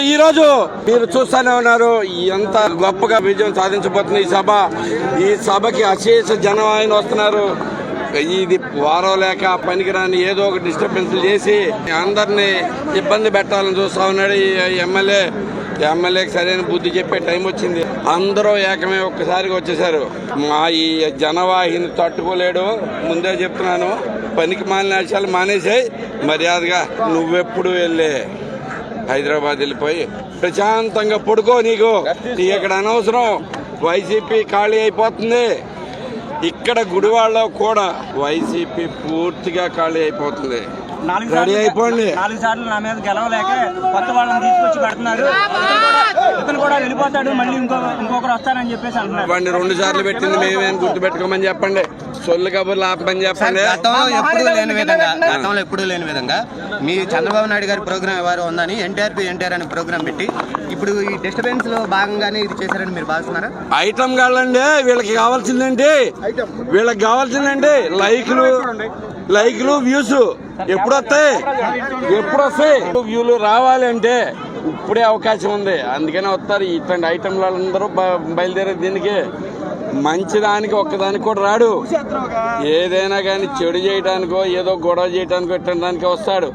ఈ రోజు మీరు చూస్తూనే ఉన్నారు ఎంత గొప్పగా విజయం సాధించబోతుంది ఈ సభకి అశేష జనం ఆయన వస్తున్నారు. ఇది వారం లేక పనికిరాని ఏదో ఒక డిస్టర్బెన్స్ చేసి అందరినీ ఇబ్బంది పెట్టాలని చూస్తా ఉన్నాడు ఈ ఎమ్మెల్యేకి సరైన బుద్ధి చెప్పే టైం వచ్చింది. అందరూ ఏకమే ఒక్కసారిగా వచ్చేసారు. మా ఈ జనవాహిని తట్టుకోలేడు. ముందే చెప్తున్నాను, పనికి మాలిన విషయాలు మానేసాయి. మర్యాదగా నువ్వెప్పుడు వెళ్ళే హైదరాబాద్ వెళ్ళిపోయి ప్రశాంతంగా పడుకో. నీకు ఇక్కడ అనవసరం. వైసీపీ ఖాళీ అయిపోతుంది. ఇక్కడ గుడివాడలో కూడా వైసీపీ పూర్తిగా ఖాళీ అయిపోతుంది. రెడీ అయిపోండి. 4 సార్లు నా మీద గెలవలేక కొత్త వాళ్ళని తీసుకొచ్చి పెడుతున్నారు. ఇతను కూడా వెళ్ళిపోతాడు, మళ్ళీ ఇంకొకరు వస్తారని చెప్పేసి అంటున్నారు. 2 సార్లు పెట్టింది మేమేం గుర్తు పెట్టుకోమని చెప్పండి. సొల్లు కబుర్లు ఆపమని చెప్పండి. గతంలో ఎప్పుడూ లేని విధంగా మీ చంద్రబాబు నాయుడు గారి ప్రోగ్రామ్ ఎవరు ఉందని ఎన్టీఆర్ అనే ప్రోగ్రామ్ పెట్టి ఇప్పుడు ఈ డిస్టర్బెన్స్ లో భాగంగానే ఇది చేశారని మీరు భావిస్తున్నారా? ఐటమ్ కావాలండి. వీళ్ళకి కావాల్సిందండి లైక్లు వ్యూస్ ఎప్పుడు వస్తాయి వ్యూలు రావాలి అంటే ఇప్పుడే అవకాశం ఉంది. అందుకనే వస్తారు ఇట్లాంటి ఐటమ్లు అందరూ బయలుదేరేది. దీనికి మంచిదానికి ఒక్కదానికి కూడా రాడు. ఏదైనా కానీ చెడు చేయడానికో ఏదో గొడవ చేయడానికో ఇట్టడానికి వస్తాడు.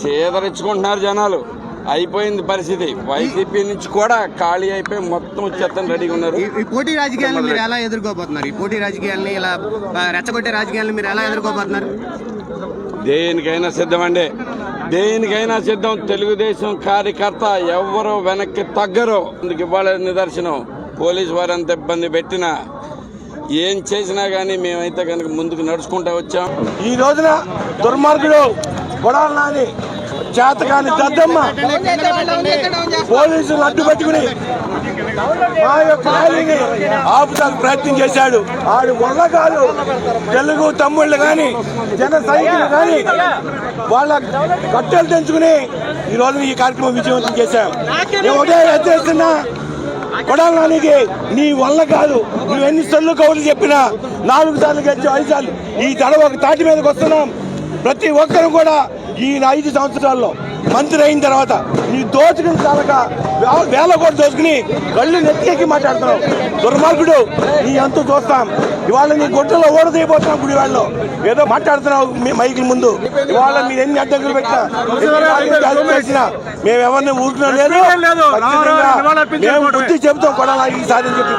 చేదరించుకుంటున్నారు జనాలు. అయిపోయింది పరిస్థితి. వైసీపీ నుంచి కూడా ఖాళీ అయిపోయి మొత్తం వచ్చేస్తాను రెడీగా ఉన్నారు. ఈ పోటీ రాజకీయాలను మీరు ఎలా ఎదుర్కోబోతున్నారు? ఈ పోటీ రాజకీయాలని ఇలా రెచ్చగొట్టే రాజకీయాలను మీరు ఎలా ఎదుర్కోబోతున్నారు? దేనికైనా సిద్ధమండి. తెలుగుదేశం కార్యకర్త ఎవరు వెనక్కి తగ్గరు. అందుకు ఇవ్వాలి నిదర్శనం. పోలీసు వారు అంత ఇబ్బంది పెట్టినా ఏం చేసినా గానీ మేమైతే కనుక ముందుకు నడుచుకుంటూ వచ్చాం. ఈ రోజున దుర్మార్గుడు కొడాలి నాని చేతకాని దద్దమ్మ పోలీసులు అడ్డు పెట్టుకుని మా యొక్క ర్యాలీని ఆపుతానికి ప్రయత్నం చేశాడు. ఆడు వల్లగాలు తెలుగు తమ్ముళ్ళు కానీ జన సైనికులు కానీ వాళ్ళ కట్టెలు తెంచుకుని ఈ రోజు ఈ కార్యక్రమం విజయవంతం చేశాం. నేను ఉదయం ఎత్తేస్తున్నా కొడాలి నానికి నీ వల్ల కాదు. నువ్వు ఎన్ని సార్లు కౌలు చెప్పినా 4 సార్లు గెలిచి 5 సార్లు ఈ తడ ఒక తాటి మీదకి వస్తున్నాం. ప్రతి ఒక్కరు కూడా ఈ 5 సంవత్సరాల్లో మంత్రి అయిన తర్వాత నీ దోచుకుని చాలక వేల కోట్లు దోచుకుని కళ్ళు నెత్తికి మాట్లాడుతున్నావు. దుర్మార్గుడు, నీ అంత చూస్తాం. ఇవాళ నీ గుట్టలో ఓడదీయబోతున్నాం. గుడి వాళ్ళు ఏదో మాట్లాడుతున్నావు మైకుల ముందు. ఇవాళ మీరు ఎన్ని అడ్డంకులు పెట్టినా చేసినా మేము ఎవరిని ఊరుకున్నా లేదు. మేము బుద్ధి చెబుతాం. కూడా ఈసారి చెప్పి